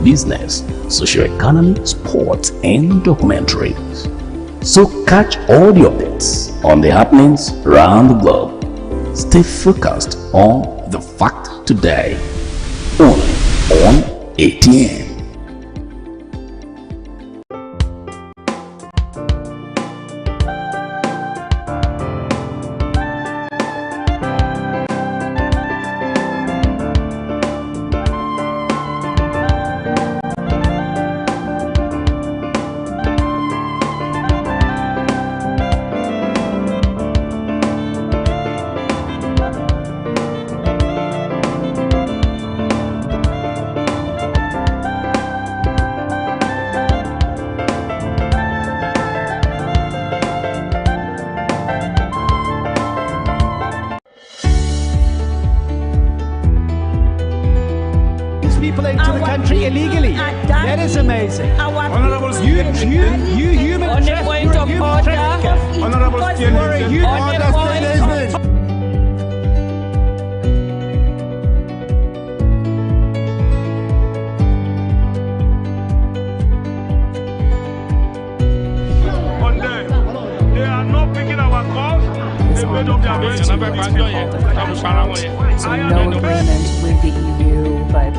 business, social economy, sports, and documentaries. So catch all the updates on the happenings around the globe. Stay focused on The Fact Today, only on ATN. People into the country illegally. That is amazing. Honorable You human trafficker. Honorable they are not picking our calls. They made up their minds. So no agreement with the EU, but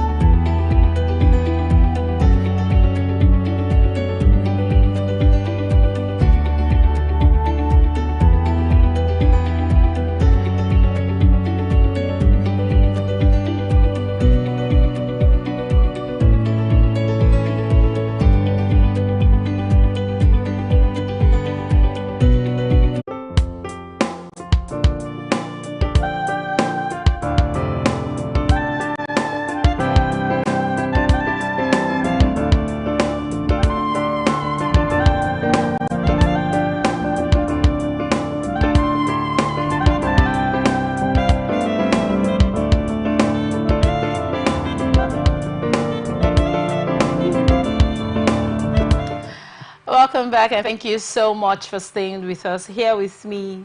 welcome back, and thank you so much for staying with us. Here with me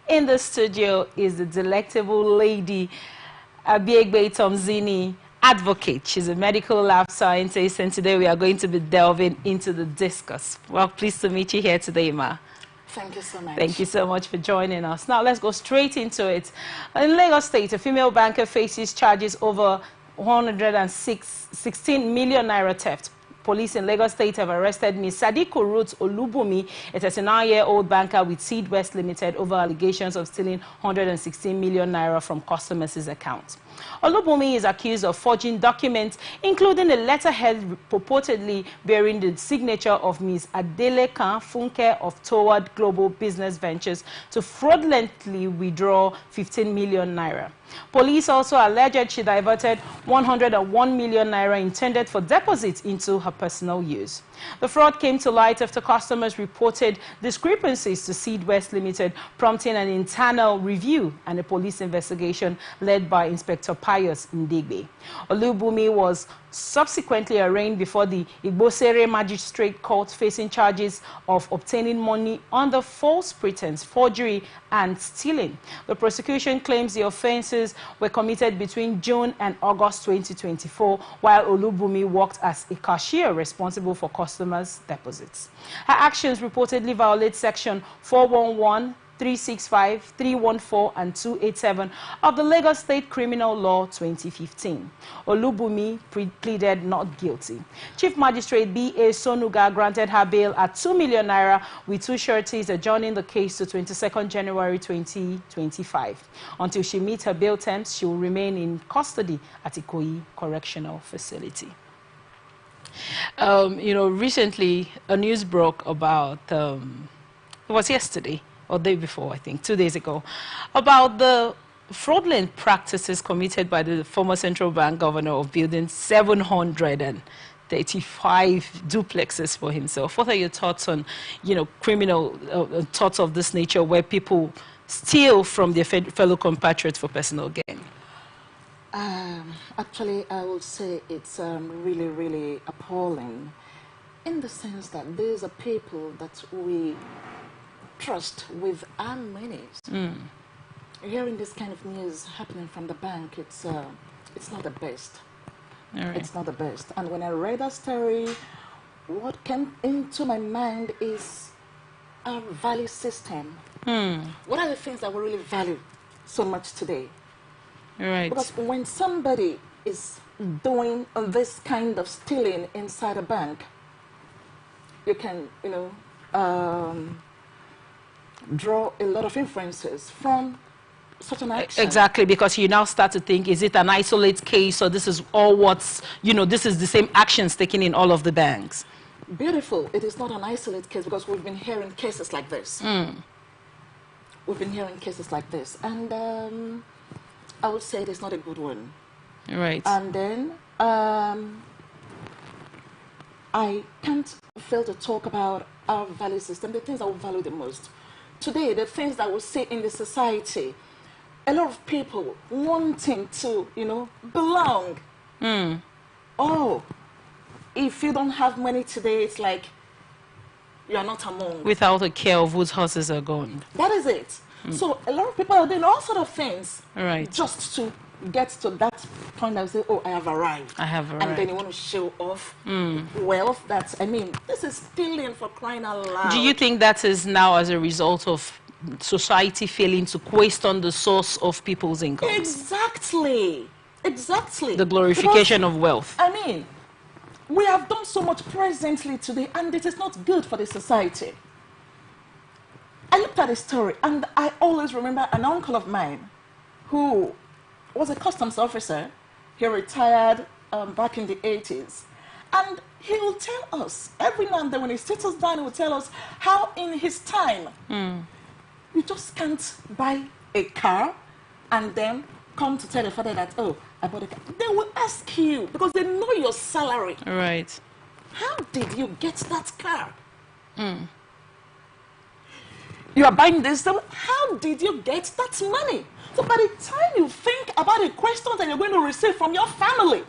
in the studio is the delectable lady, Abiegbe Tomzini, advocate. She's a medical lab scientist, and today we are going to be delving into the discuss. Well, pleased to meet you here today, Ma. Thank you so much. Thank you so much for joining us. Now, let's go straight into it. In Lagos State, a female banker faces charges over 116 million naira theft. Police in Lagos State have arrested Ms. Sadiku Ruth Olubumi, a 39-year-old banker with Seed West Limited, over allegations of stealing 116 million naira from customers' accounts. Olubumi is accused of forging documents, including a letterhead purportedly bearing the signature of Ms. Adele Kan Funke of Toward Global Business Ventures to fraudulently withdraw 15 million naira. Police also alleged she diverted 101 million naira intended for deposits into her personal use. The fraud came to light after customers reported discrepancies to Seed West Limited, prompting an internal review and a police investigation led by Inspector Pius Ndigbe. Olubumi was subsequently arraigned before the Igbosere Magistrate Court, facing charges of obtaining money under false pretense, forgery, and stealing. The prosecution claims the offenses were committed between June and August 2024, while Olubumi worked as a cashier responsible for customers' deposits. Her actions reportedly violate Section 411, 365, 314, and 287 of the Lagos State Criminal Law 2015. Olubumi pleaded not guilty. Chief Magistrate B.A. Sonuga granted her bail at 2 million naira with two sureties, adjourning the case to 22nd January 2025. Until she meets her bail terms, she will remain in custody at Ikoyi Correctional Facility. Recently a news broke about, it was yesterday, or day before, I think, 2 days ago, about the fraudulent practices committed by the former central bank governor of building 735 duplexes for himself. What are your thoughts on, criminal thoughts of this nature, where people steal from their fellow compatriots for personal gain? Actually, I would say it's really, really appalling, in the sense that these are people that we trust with our monies. Hearing this kind of news happening from the bank, it's not the best. right. It's not the best. And when I read that story, what came into my mind is our value system. What are the things that we really value so much today? Right. Because when somebody is doing this kind of stealing inside a bank, you can, draw a lot of inferences from such an action. Exactly, because you now start to think, is it an isolated case, or this is all what's, this is the same actions taken in all of the banks? Beautiful. It is not an isolated case, because we've been hearing cases like this. We've been hearing cases like this. And I would say it is not a good one. Right. And then I can't fail to talk about our value system, the things that we value the most. Today, the things that we see in the society, a lot of people wanting to, belong. Oh, if you don't have money today, it's like you are not among. Without a care of whose horses are gone. That is it. So a lot of people are doing all sort of things Right. just to get to that point and say, oh, I have arrived. I have arrived. And then you want to show off wealth. This is stealing, for crying out loud. Do you think that is now as a result of society failing to question the source of people's income? Exactly. The glorification of wealth. We have done so much presently today, and it is not good for the society. I looked at a story, and I always remember an uncle of mine who was a customs officer. He retired back in the 80s. And he will tell us, every now and then when he sits us down, he will tell us how in his time, you just can't buy a car and then come to tell the father that, oh, I bought a car. They will ask you, because they know your salary. Right. How did you get that car? You are buying this, how did you get that money? So by the time you think about the questions that you're going to receive from your family,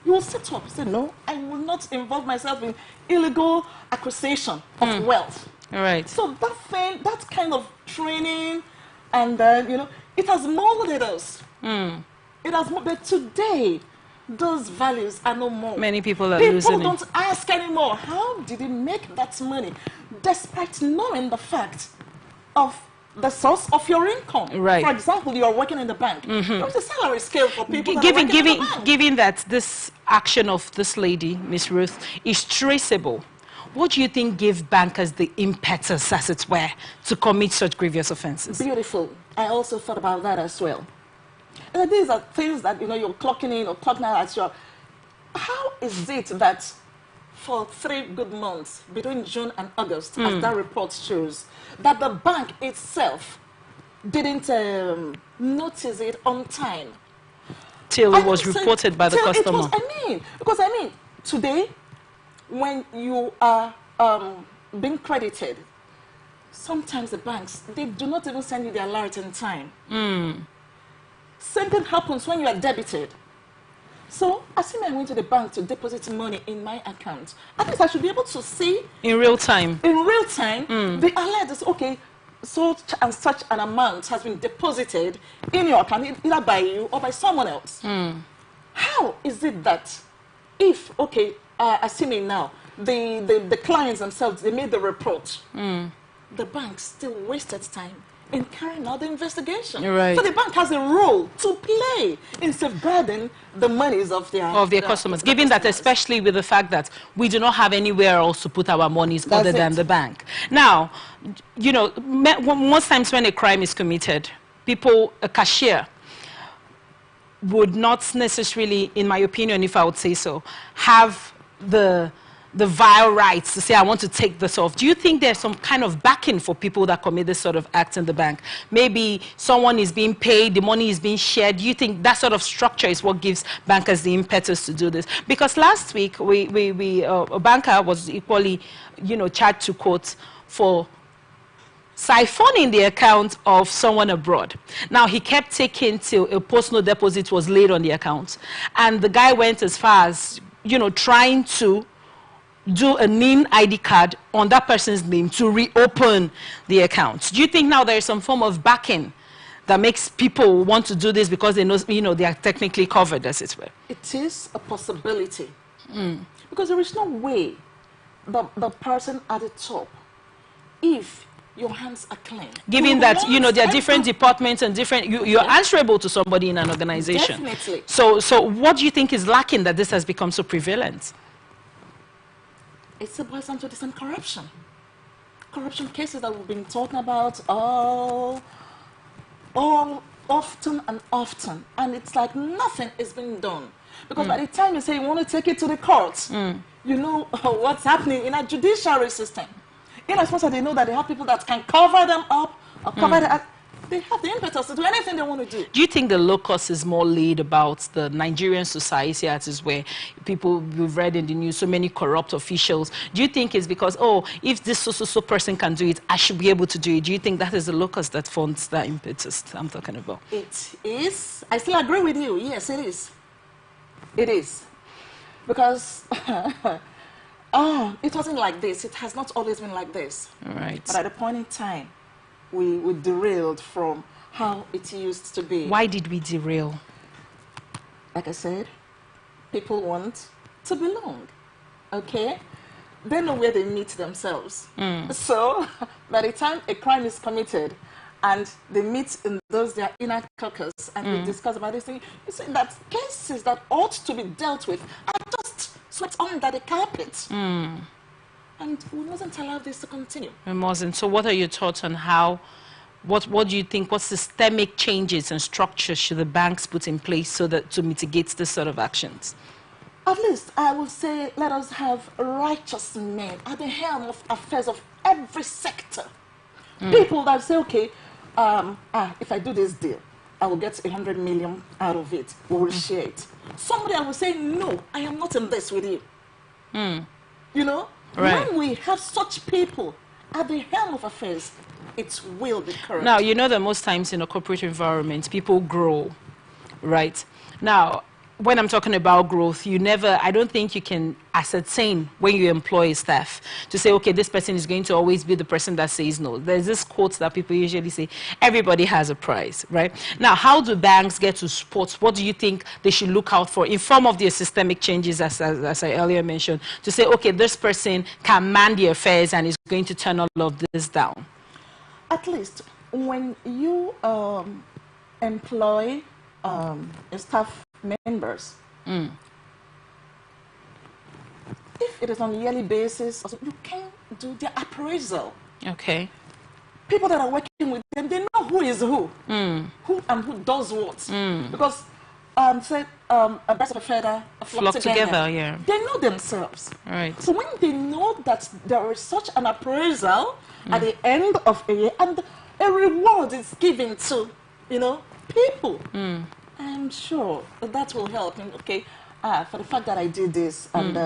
you will sit up and say, no, I will not involve myself in illegal acquisition of wealth. Right. So that kind of training, and it has molded us. It has, but today, those values are no more. Many people are losing it. People don't ask anymore, how did he make that money? Despite knowing the fact of the source of your income. Right. For example, you are working in the bank. There's a salary scale for people that are working in the bank. Given that this action of this lady, Miss Ruth, is traceable, what do you think gave bankers the impetus, as it were, to commit such grievous offenses? Beautiful. I also thought about that as well. And these are things that, you're clocking in or clocking out as your... How is it that for 3 good months, between June and August, as that report shows, that the bank itself didn't notice it on time? Till it was reported by the customer. Because today, when you are being credited, sometimes the banks, they do not even send you the alert in time. Same thing happens when you are debited. So, as soon as I went to the bank to deposit money in my account, at least I should be able to see in real time. The alert is, okay, such and such an amount has been deposited in your account, either by you or by someone else. How is it that if, okay, assuming now, the clients themselves, they made the report, the bank still wasted time in carrying out the investigation. Right. So the bank has a role to play in safeguarding the monies of their customers, given that, especially with the fact that we do not have anywhere else to put our monies other than the bank. Now, most times when a crime is committed, a cashier would not necessarily, in my opinion, if I would say so, have the vile rights to say, I want to take this off. Do you think there's some kind of backing for people that commit this sort of act in the bank? Maybe someone is being paid, the money is being shared. Do you think that sort of structure is what gives bankers the impetus to do this? Because last week, a banker was equally, charged to court for siphoning the account of someone abroad. Now, he kept taking till a post-no deposit was laid on the account. And the guy went as far as, trying to do a NIN ID card on that person's name to reopen the account. Do you think now there is some form of backing that makes people want to do this because they know, they are technically covered, as it were? It is a possibility. Because there is no way the person at the top, if your hands are clean. Given that, there are different departments and different, you're answerable to somebody in an organization. Definitely. So what do you think is lacking that this has become so prevalent? It's boils down to this and corruption. Corruption cases that we've been talking about all often and often. And it's like nothing is being done. Because by the time you say you want to take it to the courts, you know what's happening in a judiciary system. In as much as they know that they have people that can cover them up, or cover they have the impetus to do anything they want to do. Do you think the locus is more laid about the Nigerian society, as is where people, we've read in the news, so many corrupt officials? Do you think it's because, if this so person can do it, I should be able to do it? Do you think that is the locus that funds that impetus I'm talking about? It is. I still agree with you. Yes, it is. It is. Because it wasn't like this. It has not always been like this. Right. But at a point in time, we derailed from how it used to be. Why did we derail? Like I said, people want to belong. Okay? They know where they meet themselves. So, by the time a crime is committed, and they meet in their inner caucus and they discuss about this thing, you see that cases that ought to be dealt with are just swept under the carpet. And we mustn't allow this to continue. We mustn't. So what are your thoughts on how, what do you think, what systemic changes and structures should the banks put in place so that to mitigate this sort of actions? At least I would say let us have righteous men at the helm of affairs of every sector. People that say, okay, if I do this deal, I will get 100 million out of it. We will share it. Somebody I will say, no, I am not in this with you. You know? Right. When we have such people at the helm of affairs, it will be correct. Now, you know that most times in a corporate environment, people grow, right? Now, when I'm talking about growth, I don't think you can ascertain when you employ staff to say, okay, this person is going to always be the person that says no. There's this quote that people usually say, everybody has a price, right? Now, how do banks get to sports? What do you think they should look out for in form of their systemic changes, as I earlier mentioned, to say, okay, this person can man the affairs and is going to turn all of this down? At least when you employ staff members, if it is on a yearly basis, also, you can do their appraisal. Okay. People that are working with them, they know who is who and who does what. Because, say, a birds of a feather flock together. Yeah. They know themselves. Right. So when they know that there is such an appraisal at the end of a year, and a reward is given to, people, I'm sure that will help. Okay, for the fact that I did this and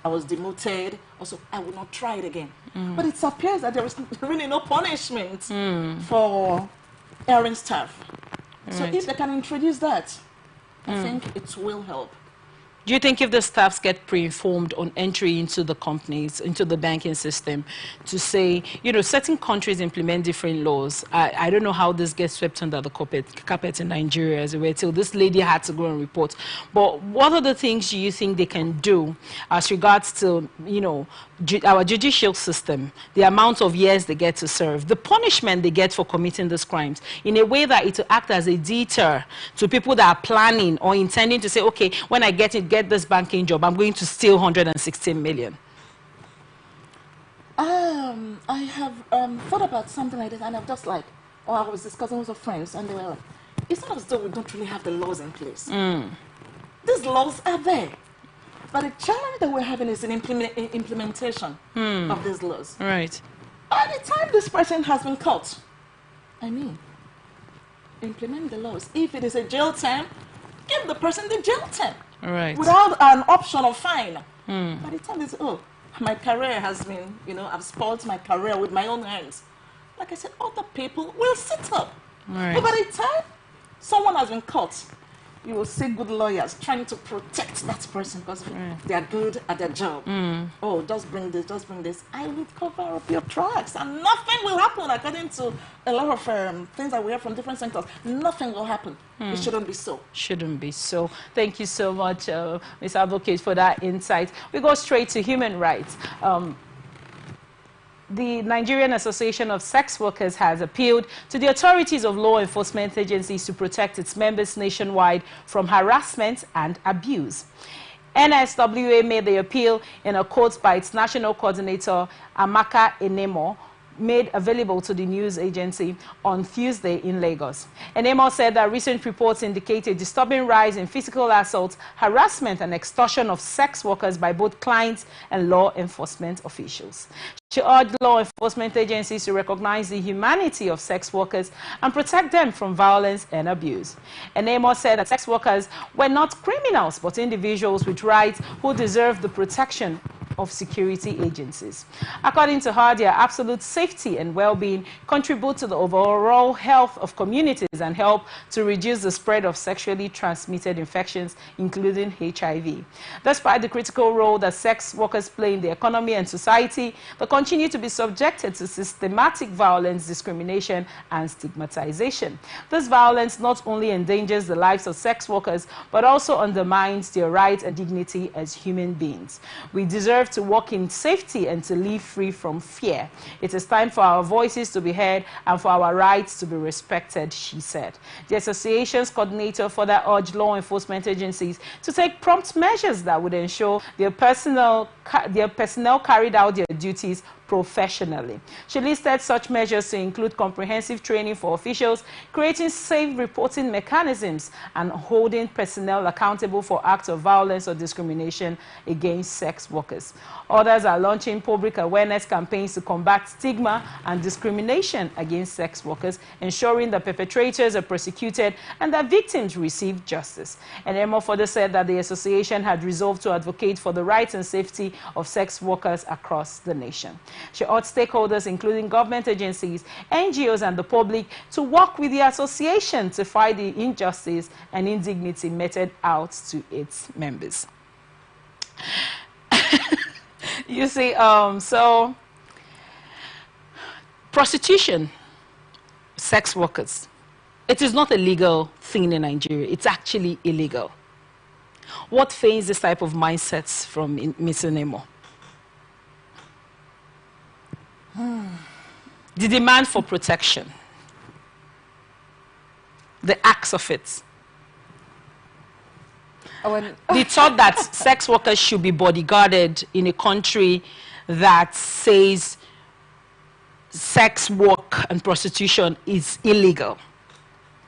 I was demoted, also I will not try it again. But it appears that there is really no punishment for erring staff. Right. So if they can introduce that, I think it will help. Do you think if the staffs get pre-informed on entry into the companies, into the banking system, to say, certain countries implement different laws. I don't know how this gets swept under the carpet in Nigeria, as it were, till this lady had to go and report. But what are the things do you think they can do as regards to, our judicial system, the amount of years they get to serve, the punishment they get for committing these crimes, in a way that it will act as a deter to people that are planning or intending to say, okay, when I get this banking job, I'm going to steal 116 million? I have thought about something like this, and I'm just like, I was discussing with some friends, and they were like, it's not as though we don't really have the laws in place. These laws are there. But the challenge that we're having is in implementation of these laws. Right. By the time this person has been caught, implement the laws. If it is a jail term, give the person the jail term. Right. Without an option of fine. By the time it's, my career has been, I've spoiled my career with my own hands. Like I said, other people will sit up. Right. But by the time someone has been caught, you will see good lawyers trying to protect that person because they are good at their job. Oh, just bring this, just bring this. I will cover up your tracks and nothing will happen, according to a lot of things that we have from different sectors. Nothing will happen. It shouldn't be so. Shouldn't be so. Thank you so much, Ms. Advocate, for that insight. We go straight to human rights. The Nigerian Association of Sex Workers has appealed to the authorities of law enforcement agencies to protect its members nationwide from harassment and abuse. NSWA made the appeal in a quote by its national coordinator, Amaka Enemo, made available to the news agency on Tuesday in Lagos. Enemo said that recent reports indicate a disturbing rise in physical assault, harassment and extortion of sex workers by both clients and law enforcement officials. She urged law enforcement agencies to recognize the humanity of sex workers and protect them from violence and abuse. Enemo said that sex workers were not criminals but individuals with rights who deserve the protection of security agencies. According to her, their absolute safety and well-being contribute to the overall health of communities and help to reduce the spread of sexually transmitted infections, including HIV. Despite the critical role that sex workers play in the economy and society, they continue to be subjected to systematic violence, discrimination, and stigmatization. This violence not only endangers the lives of sex workers, but also undermines their rights and dignity as human beings. We deserve to walk in safety and to live free from fear. It is time for our voices to be heard and for our rights to be respected, she said. The association's coordinator further urged law enforcement agencies to take prompt measures that would ensure their personnel carried out their duties professionally. She listed such measures to include comprehensive training for officials, creating safe reporting mechanisms, and holding personnel accountable for acts of violence or discrimination against sex workers. Others are launching public awareness campaigns to combat stigma and discrimination against sex workers, ensuring that perpetrators are prosecuted and that victims receive justice. And Emma further said that the association had resolved to advocate for the rights and safety of sex workers across the nation. She urged stakeholders, including government agencies, NGOs, and the public, to work with the association to fight the injustice and indignity meted out to its members. You see, so prostitution, sex workers, it is not a legal thing in Nigeria. It's actually illegal. What feigns this type of mindsets from Ms. Enemo? The demand for protection, the acts of it. The thought that sex workers should be bodyguarded in a country that says sex work and prostitution is illegal.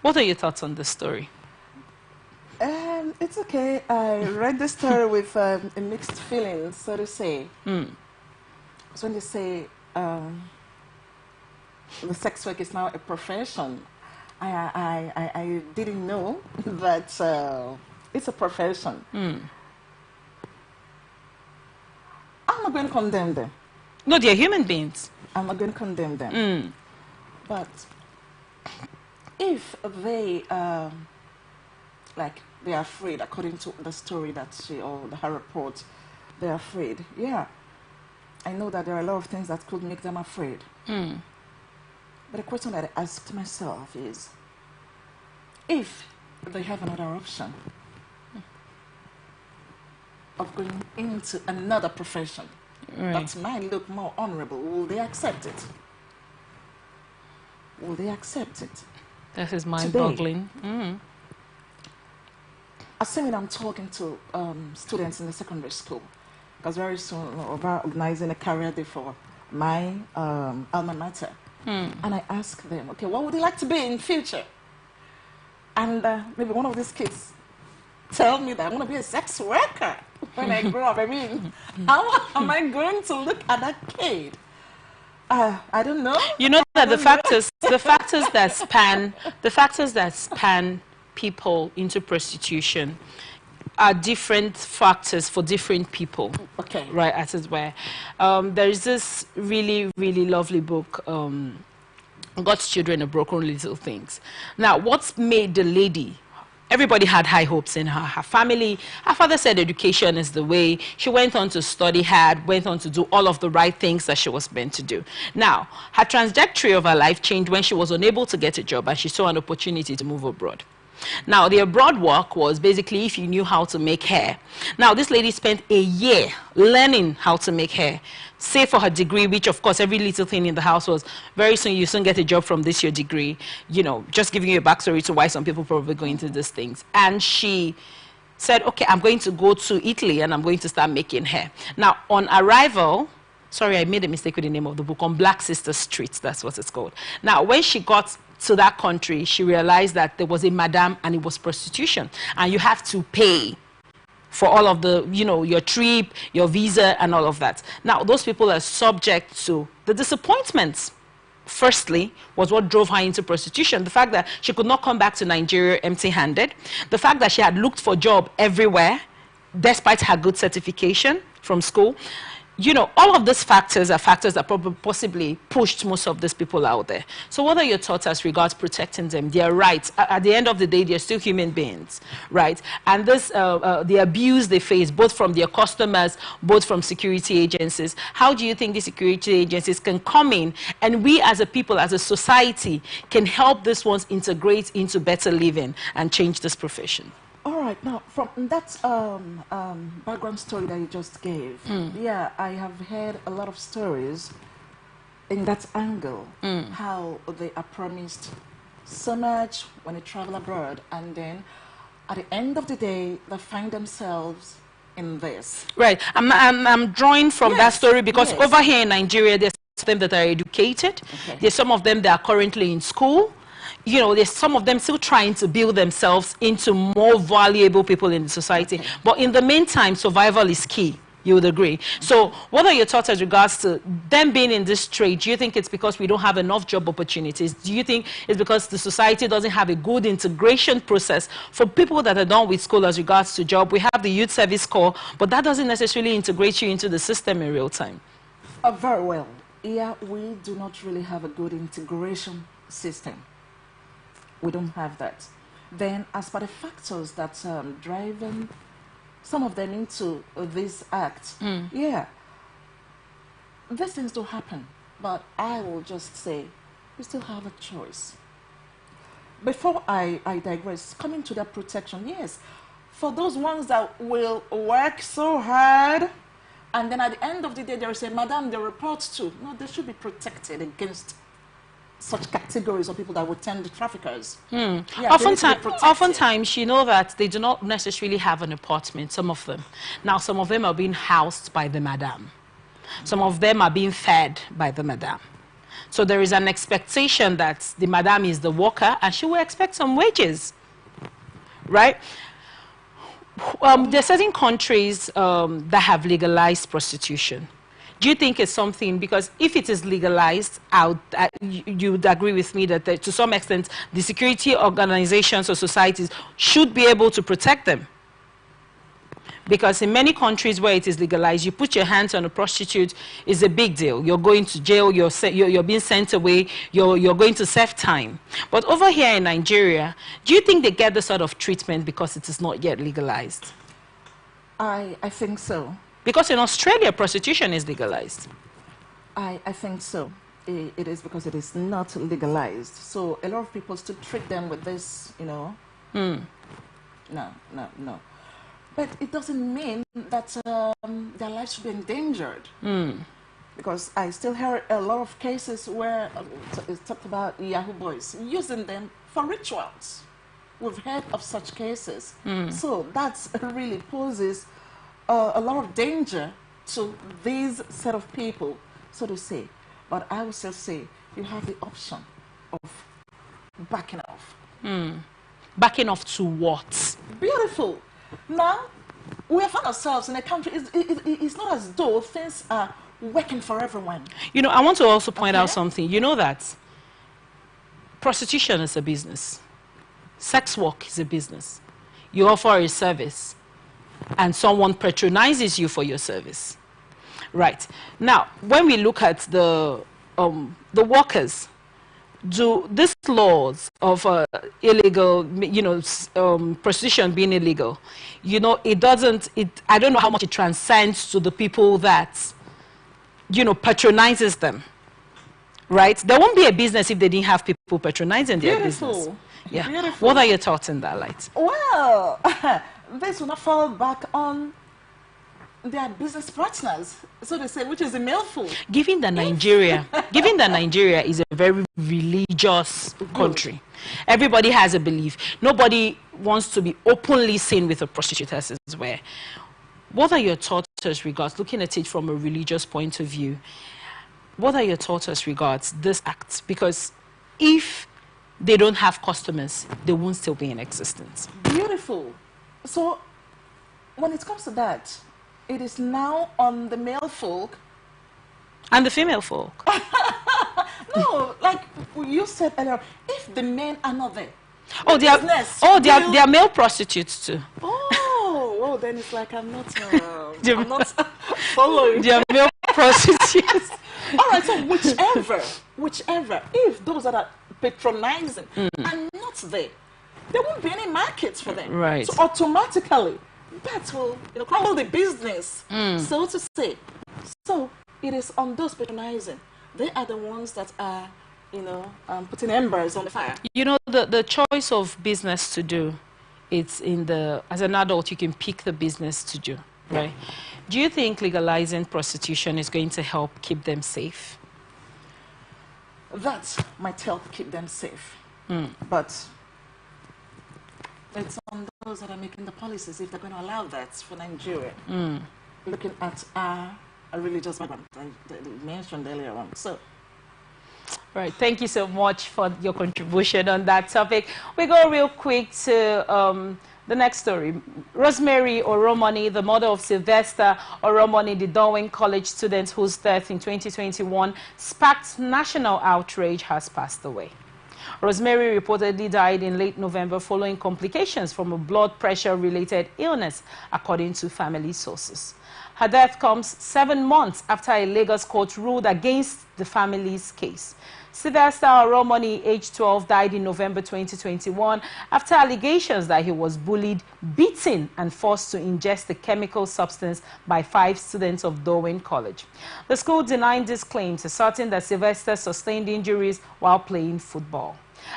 What are your thoughts on this story? It's okay. I read the story with a mixed feeling, so to say. Because when they say the sex work is now a profession, I didn't know that it's a profession. I'm not going to condemn them. No, they're human beings. I'm not going to condemn them. But if they, like, they are afraid, according to the story that her report, they're afraid. Yeah, I know that there are a lot of things that could make them afraid. But the question that I asked myself is, if they have another option of going into another profession that might look more honorable, will they accept it? Will they accept it? That is mind-boggling. Assuming I'm talking to students in the secondary school, because very soon we're organizing a career day for my alma mater. And I ask them, okay, what would you like to be in future? And maybe one of these kids tell me that I want to be a sex worker when I grow up. I mean, how am I going to look at that kid? I don't know. You know that the factors that span people into prostitution are different factors for different people. Okay. Right, as it were. There is this really, really lovely book, God's Children of Broken Little Things. Now, what's made the lady Everybody had high hopes in her. Her family, her father said education is the way. She went on to study hard, went on to do all of the right things that she was meant to do. Now, her trajectory of her life changed when she was unable to get a job and she saw an opportunity to move abroad. Now, the abroad work was basically if you knew how to make hair. Now, this lady spent a year learning how to make hair, save for her degree, which, of course, every little thing in the house was very soon, you soon get a job from this, your degree. You know, just giving you a backstory to why some people probably go into these things. And she said, okay, I'm going to go to Italy and I'm going to start making hair. Now, on arrival, sorry, I made a mistake with the name of the book, on Black Sister Street, that's what it's called. Now, when she got to that country, she realized that there was a madam and it was prostitution. And you have to pay for all of the, you know, your trip, your visa, and all of that. Now, those people are subject to the disappointments. Firstly, was what drove her into prostitution. The fact that she could not come back to Nigeria empty-handed. The fact that she had looked for a job everywhere, despite her good certification from school. You know, all of these factors are factors that probably possibly pushed most of these people out there. So what are your thoughts as regards protecting them? Their rights. At the end of the day, they're still human beings, right? And this, the abuse they face, both from their customers, both from security agencies. How do you think the security agencies can come in and we as a people, as a society, can help these ones integrate into better living and change this profession? All right, now from that background story that you just gave, yeah, I have heard a lot of stories in that angle, how they are promised so much when they travel abroad, and then at the end of the day, they find themselves in this. Right, I'm drawing from that story because yes. over here in Nigeria, there's some of them that are educated, there's some of them that are currently in school. You know, there's some of them still trying to build themselves into more valuable people in the society. But in the meantime, survival is key. You would agree. So what are your thoughts as regards to them being in this trade? Do you think it's because we don't have enough job opportunities? Do you think it's because the society doesn't have a good integration process for people that are done with school as regards to job? We have the Youth Service Corps, but that doesn't necessarily integrate you into the system in real time. Very well. Yeah, we do not really have a good integration system. We don't have that. Then, as for the factors that driving some of them into this act, yeah, these things do happen. But I will just say, we still have a choice. Before I digress, coming to that protection, yes, for those ones that will work so hard, and then at the end of the day, they will say, Madam, they report to. No, they should be protected against such categories of people that would tend to traffickers. Yeah, oftentimes, you know that they do not necessarily have an apartment, some of them. Now, some of them are being housed by the madam. Some of them are being fed by the madam. So there is an expectation that the madam is the worker and she will expect some wages, right? There are certain countries that have legalized prostitution. Do you think it's something, because if it is legalized, you would agree with me that to some extent the security organizations or societies should be able to protect them? Because in many countries where it is legalized, you put your hands on a prostitute, it's a big deal. You're going to jail, you're being sent away, you're going to serve time. But over here in Nigeria, do you think they get the sort of treatment because it is not yet legalized? I think so. Because in Australia, prostitution is legalized. I think so. It is because it is not legalized. So a lot of people still treat them with this, you know. No. But it doesn't mean that their lives should be endangered. Because I still hear a lot of cases where it's talked about Yahoo boys using them for rituals. We've heard of such cases. So that really poses a lot of danger to these set of people, so to say. But I would still say you have the option of backing off. Backing off to what? Beautiful. Now, we have found ourselves in a country, it's not as though things are working for everyone. You know, I want to also point out something. You know that prostitution is a business. Sex work is a business. You offer a service and someone patronizes you for your service. Right. Now, when we look at the workers, do these laws of illegal, prostitution being illegal, it doesn't, I don't know how much it transcends to the people that, patronizes them, right? There won't be a business if they didn't have people patronizing their business. Yeah. Beautiful. What are your thoughts in that light? Well, this will not fall back on their business partners, so they say, which is the male food. Given that Nigeria is a very religious country, everybody has a belief. Nobody wants to be openly seen with a prostitute as well. What are your thoughts as regards, looking at it from a religious point of view, what are your thoughts as regards this act? Because if they don't have customers, they won't still be in existence. Beautiful. So when it comes to that, it is now on the male folk and the female folk. No, like you said earlier, if the men are not there, they are male prostitutes too. Oh, then it's like I'm not following. They are male prostitutes. All right, so whichever, if those that are patronizing are not there won't be any markets for them. Right. So automatically, that will crumble the business, so to say. So it is on those patronizing. They are the ones that are, putting embers on the fire. The choice of business to do, it's as an adult, you can pick the business to do, right? Do you think legalizing prostitution is going to help keep them safe? That might help keep them safe. But it's on those that are making the policies if they're going to allow that for Nigeria. Looking at a religious background I mentioned earlier on. So, right. Thank you so much for your contribution on that topic. We go real quick to the next story. Rosemary Oromoni, the mother of Sylvester Oromoni, the Darwin College student whose death in 2021 sparked national outrage, has passed away. Rosemary reportedly died in late November following complications from a blood pressure-related illness, according to family sources. Her death comes 7 months after a Lagos court ruled against the family's case. Sylvester Oromoni, age 12, died in November 2021 after allegations that he was bullied, beaten, and forced to ingest a chemical substance by 5 students of Darwin College. The school denied these claims, asserting that Sylvester sustained injuries while playing football.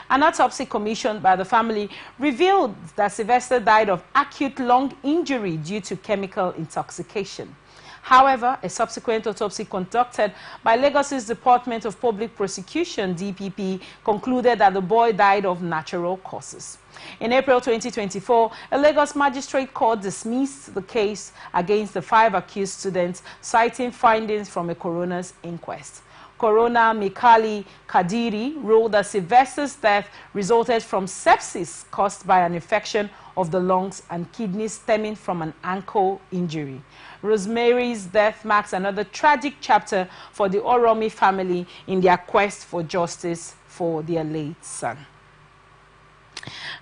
An autopsy commissioned by the family revealed that Sylvester died of acute lung injury due to chemical intoxication. However, a subsequent autopsy conducted by Lagos's Department of Public Prosecution, DPP, concluded that the boy died of natural causes. In April 2024, a Lagos magistrate court dismissed the case against the 5 accused students, citing findings from a coroner's inquest. Coroner Mikali Kadiri ruled that Sylvester's death resulted from sepsis caused by an infection of the lungs and kidneys stemming from an ankle injury. Rosemary's death marks another tragic chapter for the Oromi family in their quest for justice for their late son.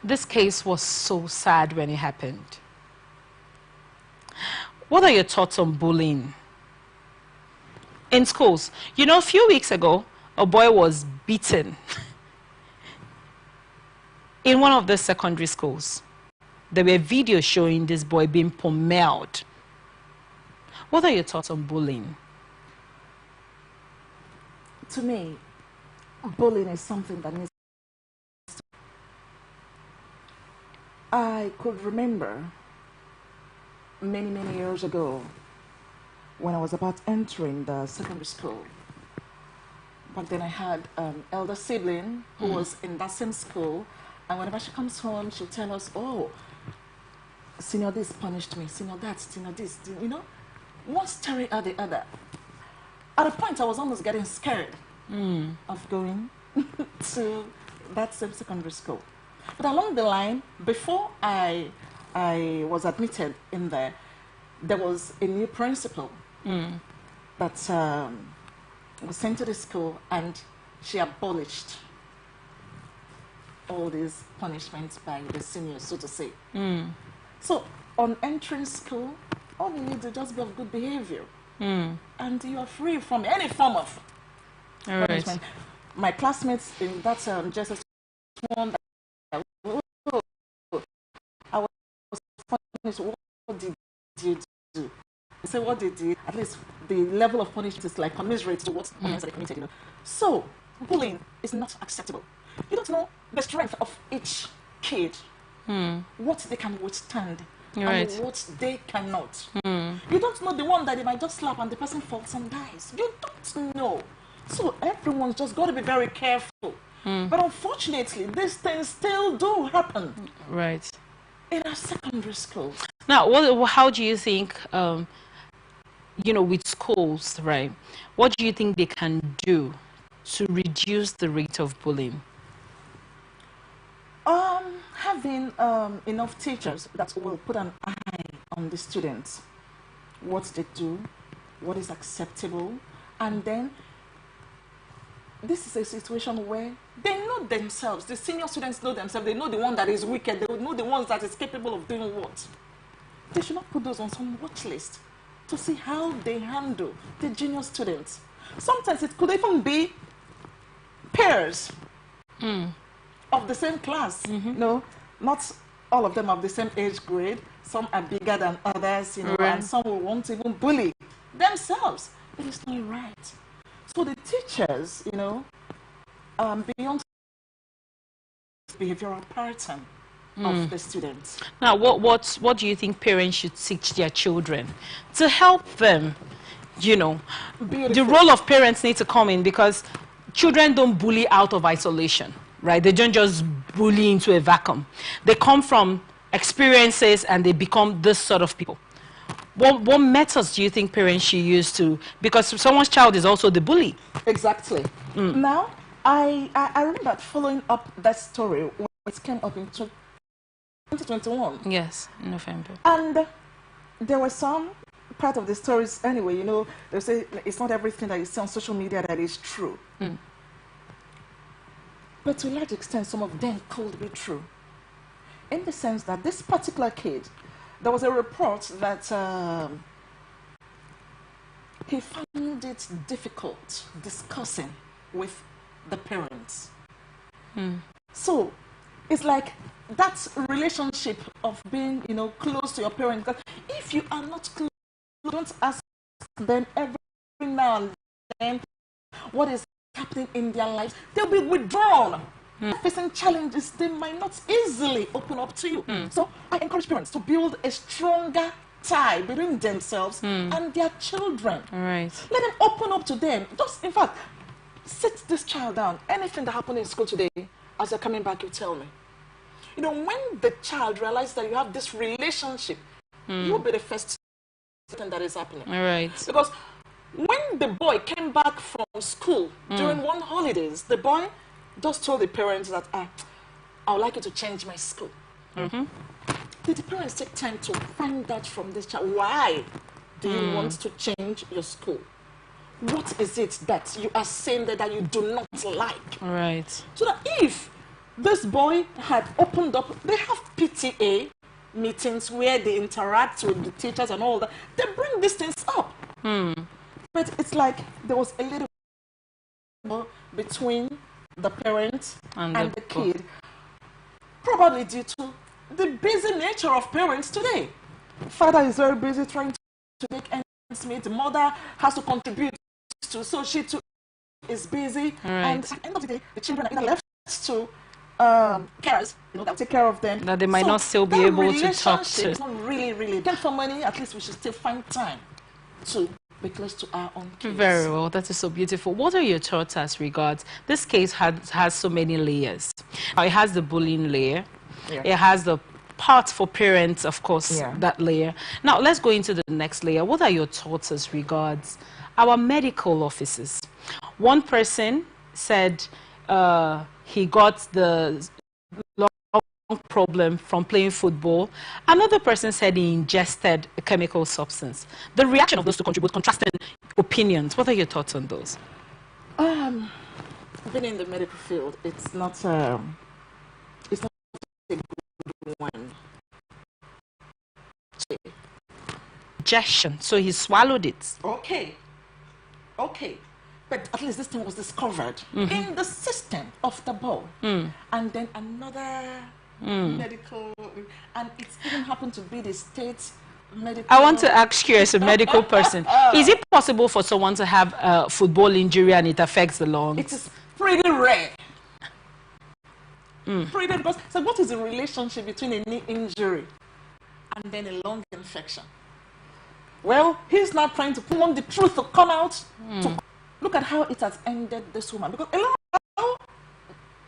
This case was so sad when it happened. What are your thoughts on bullying in schools? A few weeks ago, a boy was beaten in one of the secondary schools. There were videos showing this boy being pummeled. What are your thoughts on bullying? To me, bullying is something that needs to... I could remember many, many years ago when I was about entering the secondary school. Back then I had an elder sibling who was in that same school, and whenever she comes home, she'll tell us, oh, senior this punished me, senior that, senior this, one story or the other. At a point, I was almost getting scared of going to that same secondary school. But along the line, before I was admitted in there was a new principal that was sent to the school, and she abolished all these punishments by the seniors, so to say. So on entering school, all you need to just be of good behavior, and you are free from any form of punishment. my classmates in that just one that I was punished. What did you do? I say what they did. At least the level of punishment is like commensurate to what offense they committed. You know. So bullying is not acceptable. You don't know the strength of each kid, what they can withstand, and what they cannot. You don't know the one that they might just slap and the person falls and dies. You don't know. So everyone's just got to be very careful. But unfortunately, these things still do happen. Right. In our secondary schools. Now, how do you think, you know, with schools, right? What do you think they can do to reduce the rate of bullying? Having enough teachers that will put an eye on the students, what they do, what is acceptable, and then this is a situation where they know themselves. The senior students know themselves. They know the one that is wicked. They know the ones that is capable of doing what. They should not put those on some watch list to see how they handle the junior students. Sometimes it could even be peers of the same class. No, not all of them of the same age grade. Some are bigger than others, you know, and some will want to even bully themselves. It is not right. So the teachers, you know, beyond behavioral pattern of the students. Now, what do you think parents should teach their children to help them? You know, the role of parents need to come in, because children don't bully out of isolation, right? They don't just bully into a vacuum. They come from experiences and they become this sort of people. What methods do you think parents should use to, because someone's child is also the bully? Exactly. Now, I remember following up that story when it came up in 2021. Yes, in November. And there were some part of the stories, anyway, you know, they say it's not everything that you see on social media that is true. But to a large extent, some of them could be true. In the sense that this particular kid, there was a report that he found it difficult discussing with the parents. So it's like that relationship of being, you know, close to your parents. That if you are not close, don't ask them every now and then what is happening in their lives. They'll be withdrawn. Facing challenges, they might not easily open up to you. So I encourage parents to build a stronger tie between themselves and their children. Right. Let them open up to them. Just, in fact, sit this child down. Anything that happened in school today, as you're coming back, you tell me. You know, when the child realizes that you have this relationship, you'll be the first thing that is happening. All right. Because when the boy came back from school during one holidays, the boy just told the parents that I would like you to change my school. Did the parents take time to find out from this child? Why do you want to change your school? What is it that you are saying that you do not like? Right. So that if this boy had opened up, they have PTA meetings where they interact with the teachers and all that. They bring these things up. But it's like there was a little between the parent and the kid, probably due to the busy nature of parents today. Father is very busy trying to make ends meet. The mother has to contribute to, so she too is busy. And at the end of the day, the children are either left to carers, you know, that take care of them. That they might not still be able to talk to. It's not really get for money. At least we should still find time to be close to our own kids. Very well. That is so beautiful. What are your thoughts as regards this case? Has so many layers. Now, it has the bullying layer. It has the part for parents, of course, that layer. Now, let's go into the next layer. What are your thoughts as regards our medical officers? One person said he got the lung problem from playing football. Another person said he ingested a chemical substance. The reaction of those two contribute contrasting opinions. What are your thoughts on those? Being in the medical field, it's not a good one. Ingestion. So he swallowed it. Okay. But at least this thing was discovered in the system of the ball. And then another medical, and it didn't happen to be the state medical. I want to ask you as a medical person, is it possible for someone to have a football injury and it affects the lungs? It is pretty rare. Pretty, because, so what is the relationship between a knee injury and then a lung infection? Well, he's not trying to want the truth to come out. To look at how it has ended this woman. Because a lot of,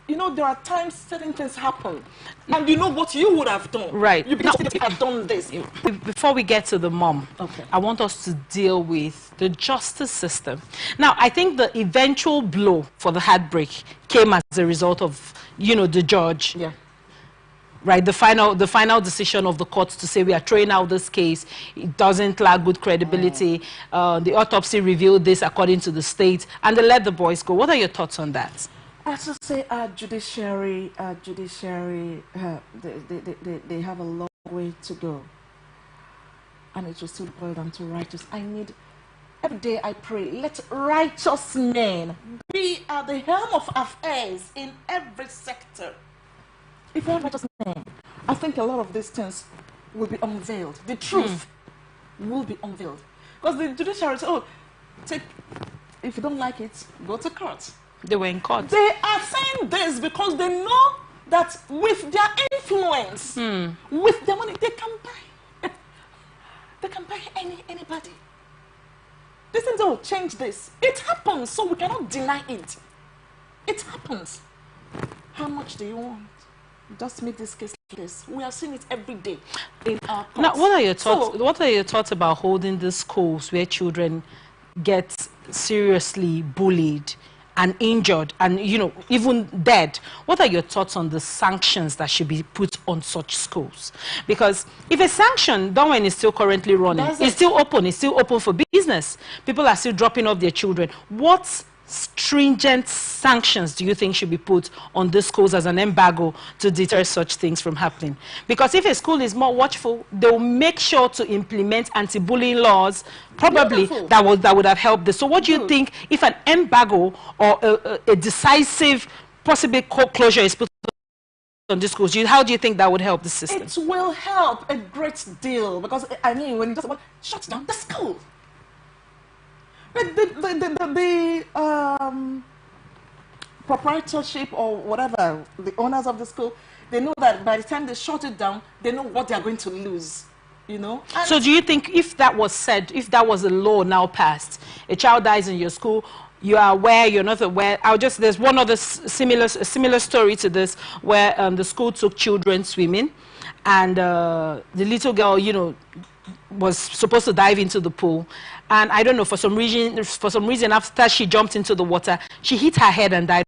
you know, there are times certain things happen, and you know what you would have done. Right. You have done this. Before we get to the mom, Okay. I want us to deal with the justice system. Now, I think the eventual blow for the heartbreak came as a result of, you know, the judge. Yeah. Right, the final decision of the court to say we are throwing out this case. It doesn't lack good credibility. The autopsy revealed this according to the state, and they let the boys go. What are your thoughts on that? I should say our judiciary, they have a long way to go, and it will still boil down to righteous. Every day I pray, let righteous men be at the helm of affairs in every sector. If we have righteous men, I think a lot of these things will be unveiled. The truth will be unveiled. Because the judiciary says, oh, if you don't like it, go to court. They were in court. They are saying this because they know that with their influence, with their money, they can buy. They can buy anybody. They say, oh, change this. It happens, so we cannot deny it. It happens. How much do you want? Just make this case like this. We are seeing it every day in our courts. Now, what are your thoughts? What are your thoughts about holding the schools where children get seriously bullied and injured and, you know, even dead? What are your thoughts on the sanctions that should be put on such schools? Because if a sanction done when it's still currently running, it's still open for business. People are still dropping off their children. What stringent sanctions do you think should be put on the schools as an embargo to deter such things from happening? Because if a school is more watchful, they'll make sure to implement anti-bullying laws, probably that would have helped this. So what do you think if an embargo or a decisive possible closure is put on the schools? How do you think that would help the system? It will help a great deal, because I mean, when you just want shut down the school. But the proprietorship or whatever, the owners of the school, they know that by the time they shut it down, they know what they are going to lose, you know? And so do you think if that was said, if that was a law now passed, a child dies in your school, you are aware, you're not aware? There's one other similar story to this where the school took children swimming, and the little girl, you know, was supposed to dive into the pool, and I don't know, for some reason after she jumped into the water, she hit her head and died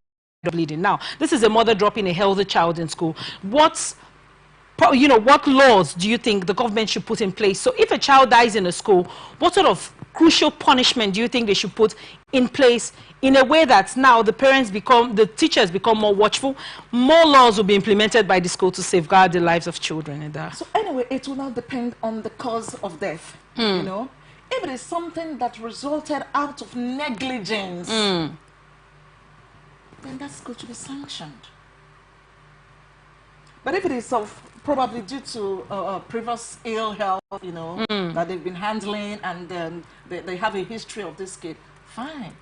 of bleeding. Now, this is a mother dropping a healthy child in school. What laws do you think the government should put in place? So if a child dies in a school, what sort of crucial punishment do you think they should put in place in a way that now the teachers become more watchful, more laws will be implemented by the school to safeguard the lives of children in that? So anyway, it will now depend on the cause of death, you know? If it is something that resulted out of negligence, then that school should be sanctioned. But if it is probably due to previous ill health, you know, that they've been handling, and then they have a history of this kid, fine.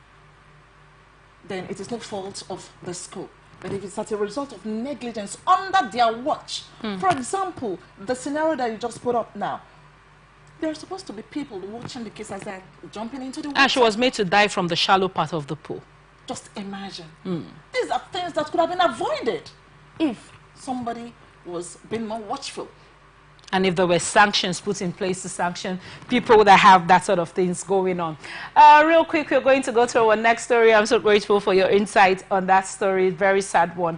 Then it is no fault of the school. But if it's as a result of negligence under their watch, for example, the scenario that you just put up now, there are supposed to be people watching the kids as they're jumping into the water. And she was made to die from the shallow part of the pool. Just imagine. These are things that could have been avoided if somebody was being more watchful. And if there were sanctions put in place to sanction people that have that sort of things going on. Real quick, we're going to go to our next story. I'm so grateful for your insight on that story. Very sad one.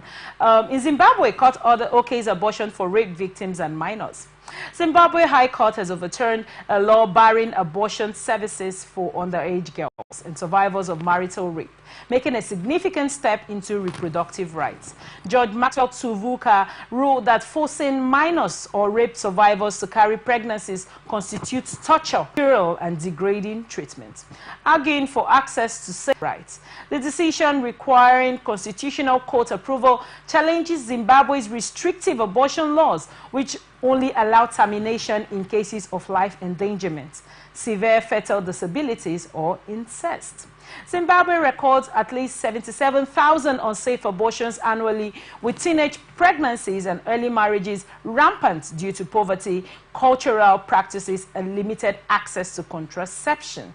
In Zimbabwe, court order okays abortion for rape victims and minors. Zimbabwe High Court has overturned a law barring abortion services for underage girls and survivors of marital rape, making a significant step into reproductive rights. Judge Maxwell Tuvuka ruled that forcing minors or rape survivors to carry pregnancies constitutes torture, cruel and degrading treatment, arguing for access to safe rights. The decision, requiring constitutional court approval, challenges Zimbabwe's restrictive abortion laws, which only allow termination in cases of life endangerment, severe fetal disabilities, or incest. Zimbabwe records at least 77,000 unsafe abortions annually, with teenage pregnancies and early marriages rampant due to poverty, cultural practices, and limited access to contraception.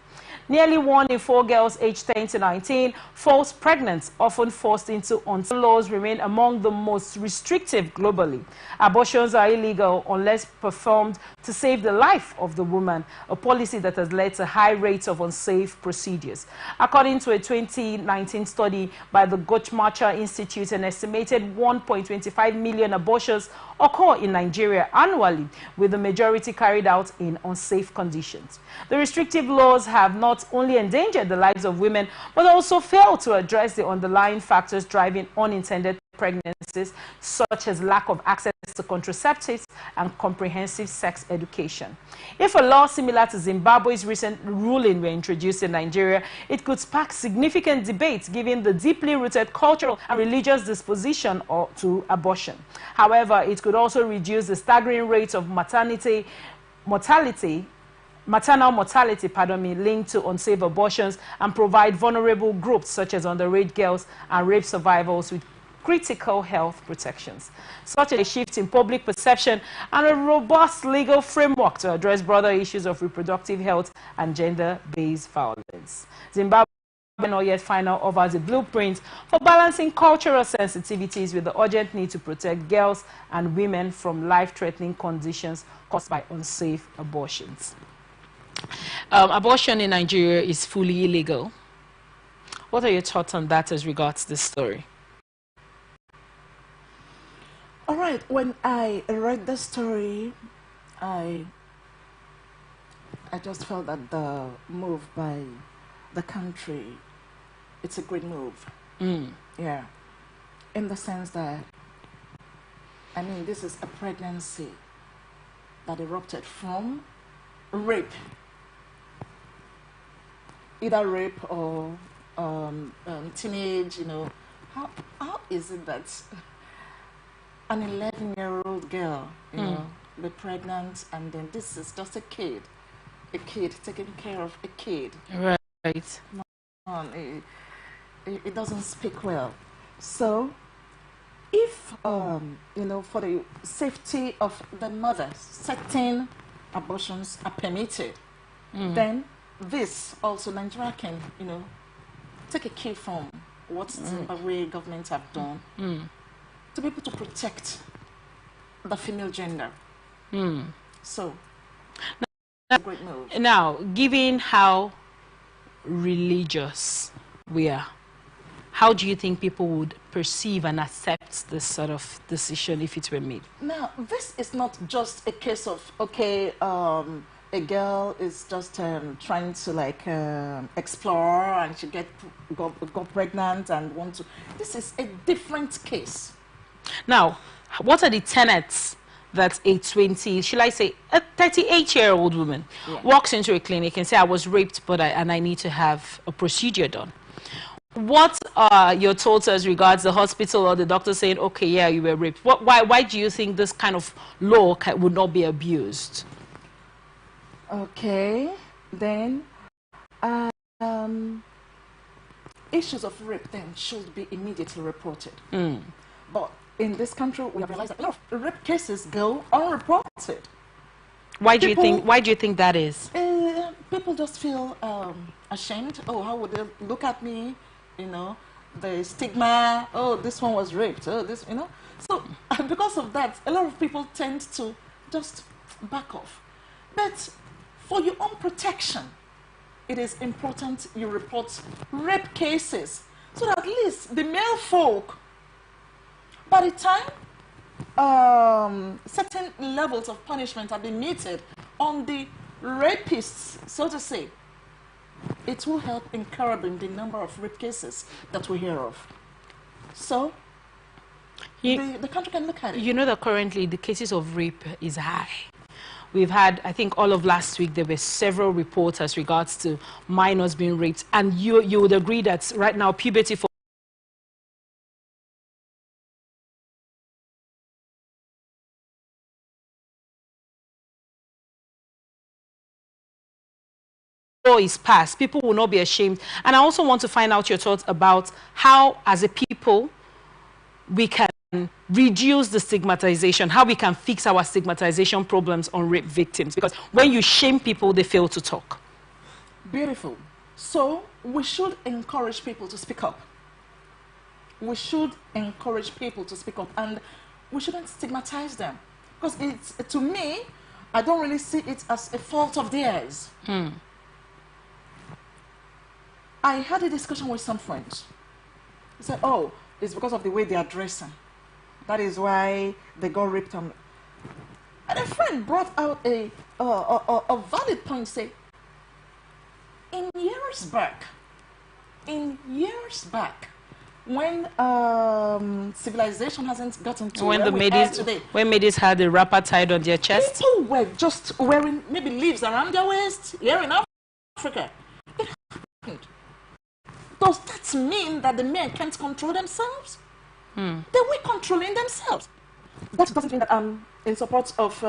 Nearly 1 in 4 girls aged 10 to 19 falls pregnant, often forced into unsafe. Laws remain among the most restrictive globally. Abortions are illegal unless performed to save the life of the woman, a policy that has led to high rates of unsafe procedures. According to a 2019 study by the Gochmacha Institute, an estimated 1.25 million abortions occur in Nigeria annually, with the majority carried out in unsafe conditions. The restrictive laws have not only endangered the lives of women, but also failed to address the underlying factors driving unintended pregnancies, such as lack of access to contraceptives and comprehensive sex education. If a law similar to Zimbabwe's recent ruling were introduced in Nigeria, it could spark significant debate given the deeply rooted cultural and religious disposition to abortion. However, it could also reduce the staggering rate of maternal mortality, linked to unsafe abortions, and provide vulnerable groups such as underage girls and rape survivors with critical health protections. Such a shift in public perception and a robust legal framework to address broader issues of reproductive health and gender-based violence. Zimbabwe, not yet final, offers a blueprint for balancing cultural sensitivities with the urgent need to protect girls and women from life-threatening conditions caused by unsafe abortions. Abortion in Nigeria is fully illegal. What are your thoughts on that as regards this story? All right, when I read the story, I just felt that the move by the country, it's a great move. Yeah, in the sense that, I mean, this is a pregnancy that erupted from rape, either rape or teenage, you know. How is it that an 11-year-old girl, you know, be pregnant, and then this is just a kid taking care of a kid. Right. It doesn't speak well. So, if you know, for the safety of the mother, certain abortions are permitted, then this also Nigeria can, you know, take a cue from what Zimbabwe government have done. To be able to protect the female gender. So, that's a great move. Now, given how religious we are, how do you think people would perceive and accept this sort of decision if it were made? Now, this is not just a case of, okay, a girl is just trying to like explore and she got pregnant and want to. This is a different case. Now, what are the tenets that a 38-year-old woman walks into a clinic and say, I was raped, but I need to have a procedure done? What are your thoughts as regards the hospital or the doctor saying, okay, yeah, you were raped? Why do you think this kind of law would not be abused? Okay, then issues of rape then should be immediately reported. But in this country, we have realized that a lot of rape cases go unreported. Why do you think that is? People just feel ashamed. Oh, how would they look at me? You know, the stigma. Oh, this one was raped. Oh, this, you know. So because of that, a lot of people tend to just back off. But for your own protection, it is important you report rape cases so that at least the male folk, by the time certain levels of punishment have been meted on the rapists, so to say, it will help in curbing the number of rape cases that we hear of. So, the country can look at it. You know that currently the cases of rape is high. We've had, I think all of last week, there were several reports as regards to minors being raped. And you would agree that right now puberty for is passed, people will not be ashamed. And I also want to find out your thoughts about how, as a people, we can reduce the stigmatization, how we can fix our stigmatization problems on rape victims. Because when you shame people, they fail to talk. Beautiful. So we should encourage people to speak up. We should encourage people to speak up, and we shouldn't stigmatize them. Because it's, to me, I don't really see it as a fault of theirs. I had a discussion with some friends. They said, oh, it's because of the way they are dressing. That is why they got raped. And a friend brought out a valid point, say, in years back, when civilization hasn't gotten to when where the we are today, when ladies had the wrapper tied on their chest, people were just wearing maybe leaves around their waist here in Africa. It happened. Does that mean that the men can't control themselves? They were controlling themselves. That doesn't mean that I'm in support of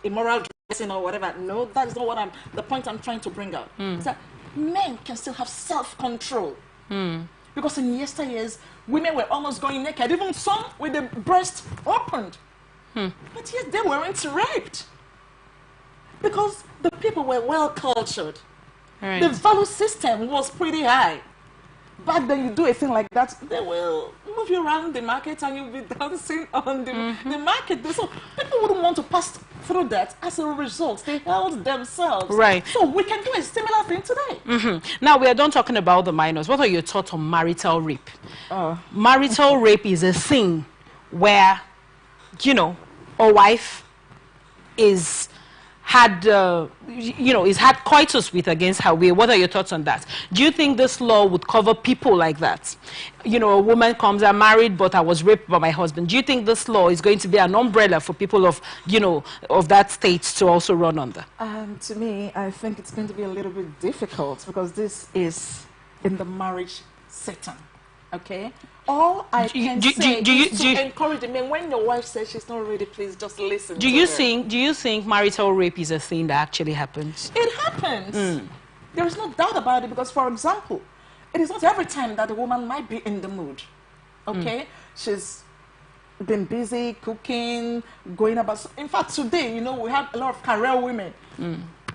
immoral dressing or whatever. No, that is not what the point I'm trying to bring out. Is that men can still have self-control. Because in yesteryears, women were almost going naked, even some with the breast opened. But yet they weren't raped. Because the people were well cultured. right. The value system was pretty high. Back then, you do a thing like that, they will move you around the market and you'll be dancing on the market. So people wouldn't want to pass through that. As a result, they held themselves. Right. So we can do a similar thing today. Now, we are done talking about the minors. What are your thoughts on marital rape? Marital rape is a thing where, you know, a wife is had coitus with against her will. What are your thoughts on that? Do you think this law would cover people like that? You know, a woman comes, I'm married, but I was raped by my husband. Do you think this law is going to be an umbrella for people of, you know, of that state to also run under? To me, I think it's going to be a little bit difficult because this is in the marriage setting. Okay? All I can say is to encourage the men. When your wife says she's not ready, please just listen. Do you think marital rape is a thing that actually happens? It happens. There is no doubt about it because, for example, it is not every time that a woman might be in the mood. Okay? She's been busy cooking, going about. In fact, today, you know, we have a lot of career women.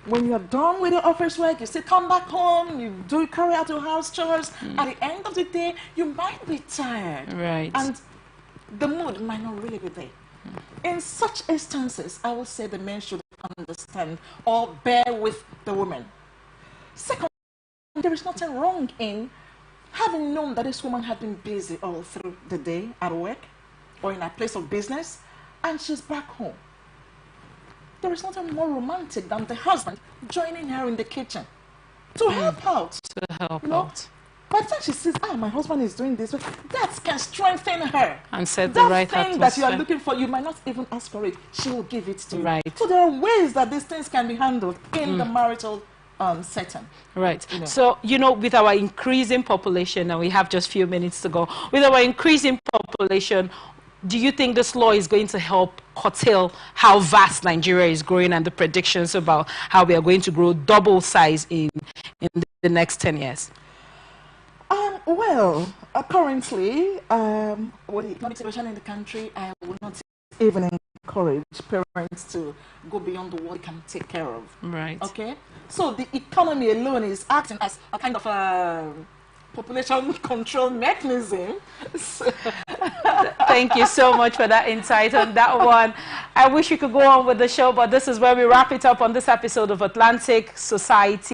When you're done with your office work, you still come back home, you carry out your house chores. At the end of the day, you might be tired. Right. And the mood might not really be there. In such instances, I would say the men should understand or bear with the woman. Second, there is nothing wrong in having known that this woman had been busy all through the day at work or in a place of business, and she's back home. There is nothing more romantic than the husband joining her in the kitchen to help out. To help you know? out. By the time she says, my husband is doing this, that can strengthen her. And set the right atmosphere. That thing that you are looking for, you might not even ask for it. She will give it to you. Right. So there are ways that these things can be handled in the marital setting. Right. You know. So, you know, with our increasing population, and we have just a few minutes to go, with our increasing population, do you think this law is going to help curtail how vast Nigeria is growing and the predictions about how we are going to grow double size in the next 10 years? Currently, with the economic situation in the country, I will not even encourage parents to go beyond what they can take care of. Right. Okay? So the economy alone is acting as a kind of a population control mechanism. Thank you so much for that insight on that one. I wish you could go on with the show, but this is where we wrap it up on this episode of Atlantic Society.